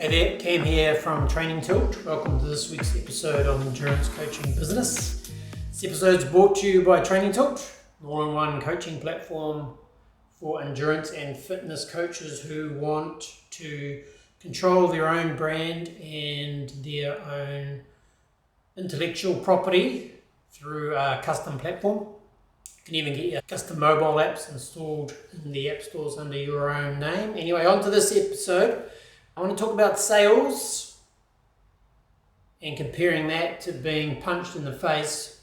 Hey there, Cam here from Training Tilt. Welcome to this week's episode on endurance coaching business. This episode is brought to you by Training Tilt, an all-in-one coaching platform for endurance and fitness coaches who want to control their own brand and their own intellectual property through a custom platform. You can even get your custom mobile apps installed in the app stores under your own name. Anyway, on to this episode. I want to talk about sales and comparing that to being punched in the face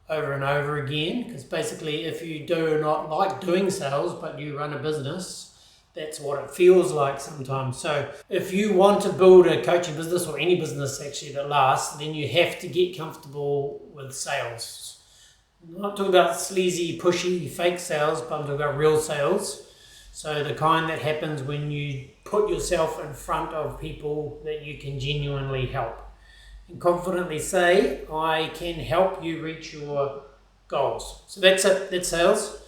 over and over again, because basically if you do not like doing sales but you run a business, that's what it feels like sometimes. So if you want to build a coaching business or any business actually that lasts, then you have to get comfortable with sales. I'm not talking about sleazy, pushy, fake sales, but I'm talking about real sales. So the kind that happens when you put yourself in front of people that you can genuinely help and confidently say, I can help you reach your goals. So that's it, that's sales.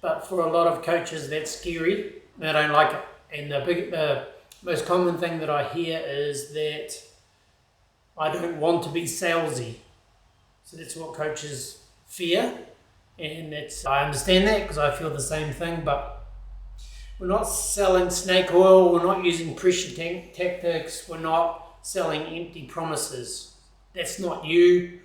But for a lot of coaches, that's scary. They don't like it. And the most common thing that I hear is that I don't want to be salesy. So that's what coaches fear. And I understand that because I feel the same thing, but we're not selling snake oil, we're not using pressure tactics, we're not selling empty promises. That's not you,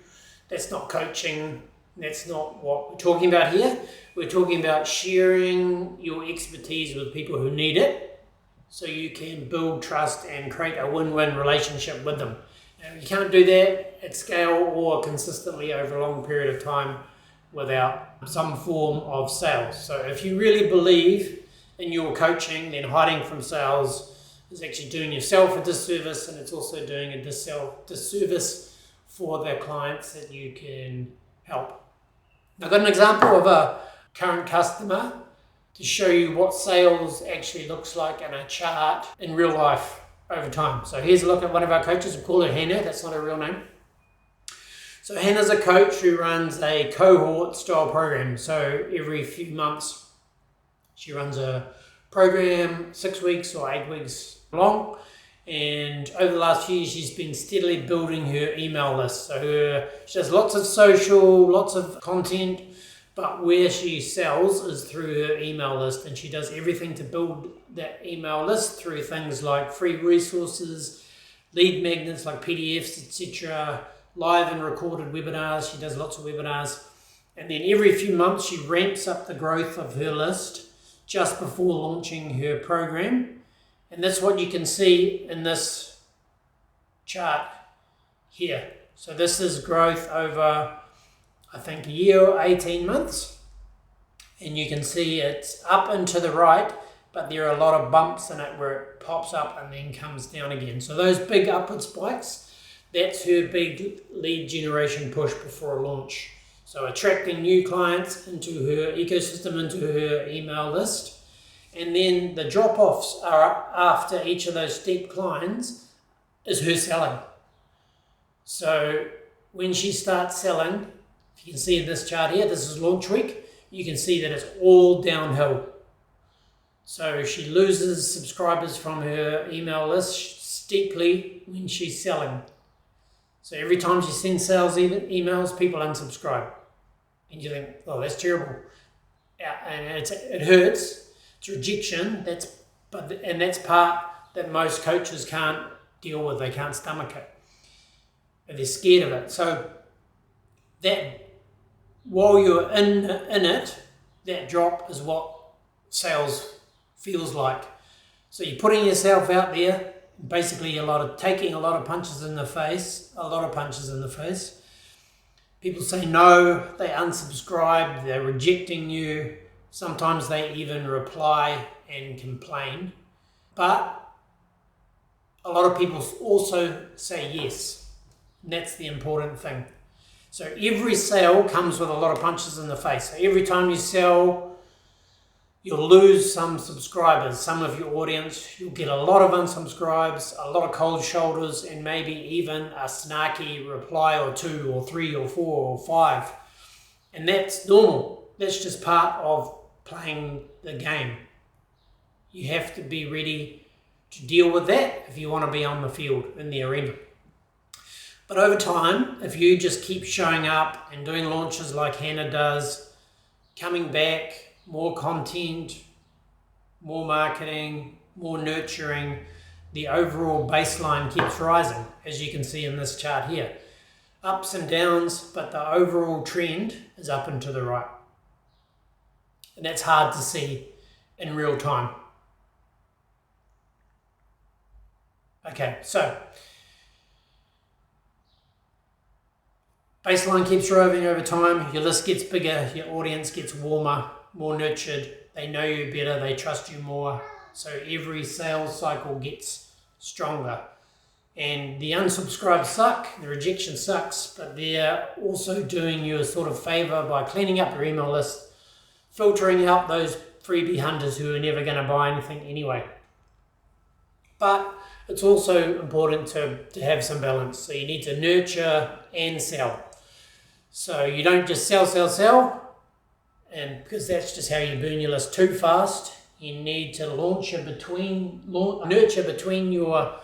that's not coaching, that's not what we're talking about here. We're talking about sharing your expertise with people who need it so you can build trust and create a win-win relationship with them. And you can't do that at scale or consistently over a long period of time without some form of sales. So if you really believe in your coaching, then hiding from sales is actually doing yourself a disservice, and it's also doing a disservice for the clients that you can help. I've got an example of a current customer to show you what sales actually looks like in a chart in real life over time. So here's a look at one of our coaches. We call her Hannah. That's not her real name. So Hannah's a coach who runs a cohort style program. So every few months, she runs a program 6 weeks or 8 weeks long, and over the last few years she's been steadily building her email list. So she does lots of social, lots of content, but where she sells is through her email list, and she does everything to build that email list through things like free resources, lead magnets like PDFs, etc., live and recorded webinars. She does lots of webinars, and then every few months she ramps up the growth of her list just before launching her program. And that's what you can see in this chart here. So this is growth over, I think, a year or 18 months. And you can see it's up and to the right, but there are a lot of bumps in it where it pops up and then comes down again. So those big upward spikes, that's her big lead generation push before a launch. So attracting new clients into her ecosystem, into her email list. And then the drop-offs are after each of those steep climbs is her selling. So when she starts selling, if you can see in this chart here, this is launch week, you can see that it's all downhill. So she loses subscribers from her email list steeply when she's selling. So every time she sends sales emails, people unsubscribe. And you think, oh, that's terrible. And it hurts. It's rejection. That's part that most coaches can't deal with. They can't stomach it. And they're scared of it. So that while you're in it, that drop is what sales feels like. So you're putting yourself out there, basically taking a lot of punches in the face, People say no, they unsubscribe, they're rejecting you. Sometimes they even reply and complain. But a lot of people also say yes. And that's the important thing. So every sale comes with a lot of punches in the face. So every time you sell, you'll lose some subscribers, some of your audience. You'll get a lot of unsubscribes, a lot of cold shoulders, and maybe even a snarky reply or 2 or 3 or 4 or 5. And that's normal. That's just part of playing the game. You have to be ready to deal with that if you want to be on the field, in the arena. But over time, if you just keep showing up and doing launches like Hannah does, coming back, more content, more marketing, more nurturing, the overall baseline keeps rising, as you can see in this chart here. Ups and downs, but the overall trend is up and to the right. And that's hard to see in real time. Okay, so baseline keeps rising over time, your list gets bigger, your audience gets warmer, more nurtured, they know you better, they trust you more, so every sales cycle gets stronger. And the unsubscribes suck, the rejection sucks, but they're also doing you a sort of favor by cleaning up your email list, filtering out those freebie hunters who are never going to buy anything anyway. But it's also important to have some balance. So you need to nurture and sell. So you don't just sell, and because that's just how you burn your list too fast. You need to nurture between your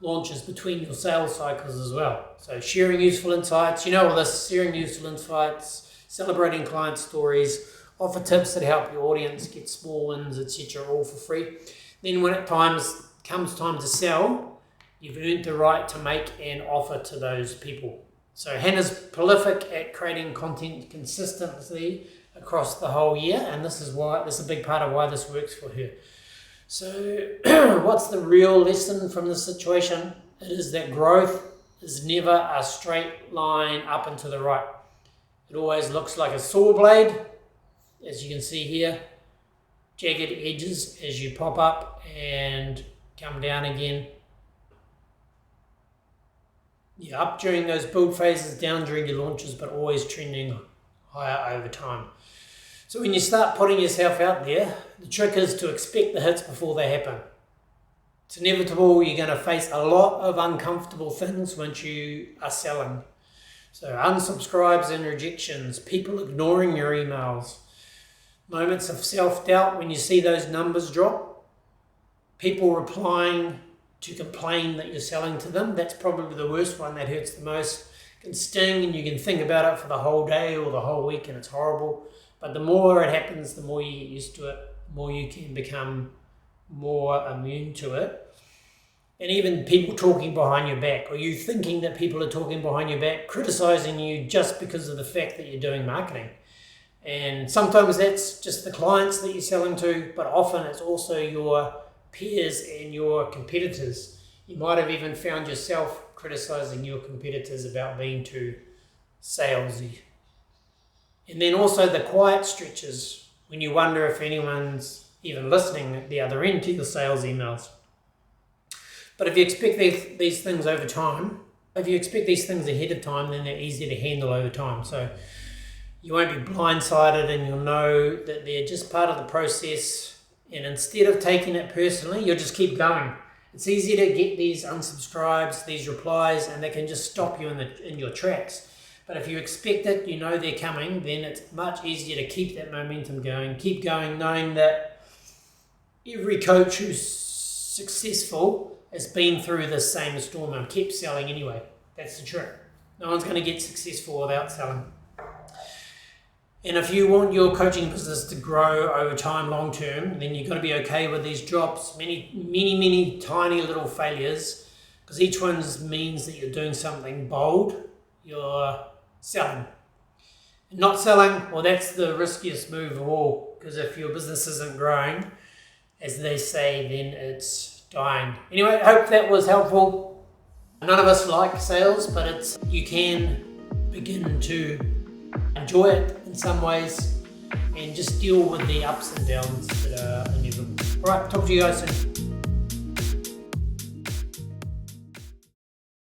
launches, between your sales cycles as well. So sharing useful insights, all this, sharing useful insights, celebrating client stories, offer tips that help your audience get small wins, etc., all for free. Then when it comes time to sell, you've earned the right to make an offer to those people. So Hannah's prolific at creating content consistently across the whole year, and this is a big part of why this works for her. So what's the real lesson from this situation? It is that growth is never a straight line up and to the right. It always looks like a saw blade, as you can see here, jagged edges as you pop up and come down again. You're up during those build phases, down during your launches, but always trending higher over time. So when you start putting yourself out there, the trick is to expect the hits before they happen. It's inevitable. You're going to face a lot of uncomfortable things once you are selling. So unsubscribes and rejections, people ignoring your emails, moments of self-doubt when you see those numbers drop, people replying to complain that you're selling to them. That's probably the worst one, that hurts the most. It can sting and you can think about it for the whole day or the whole week and it's horrible. But the more it happens, the more you get used to it, the more you can become more immune to it. And even people talking behind your back, or you thinking that people are talking behind your back, criticizing you just because of the fact that you're doing marketing. And sometimes that's just the clients that you're selling to, but often it's also your peers and your competitors. You might have even found yourself criticizing your competitors about being too salesy. And then also the quiet stretches when you wonder if anyone's even listening at the other end to your sales emails. But if you expect these things over time, if you expect these things ahead of time, then they're easier to handle over time. So you won't be blindsided and you'll know that they're just part of the process. And instead of taking it personally, you'll just keep going. It's easy to get these unsubscribes, these replies, and they can just stop you in your tracks. But if you expect it, you know they're coming, then it's much easier to keep that momentum going. Keep going, knowing that every coach who's successful has been through this same storm and kept selling anyway. That's the trick. No one's going to get successful without selling. And if you want your coaching business to grow over time, long term, then you've got to be okay with these drops, many tiny little failures, because each one means that you're doing something bold. You're selling. And not selling, well, that's the riskiest move of all, because if your business isn't growing, as they say, then it's dying. Anyway, I hope that was helpful. None of us like sales, but you can begin to enjoy it in some ways and just deal with the ups and downs that are inevitable. All right, talk to you guys soon.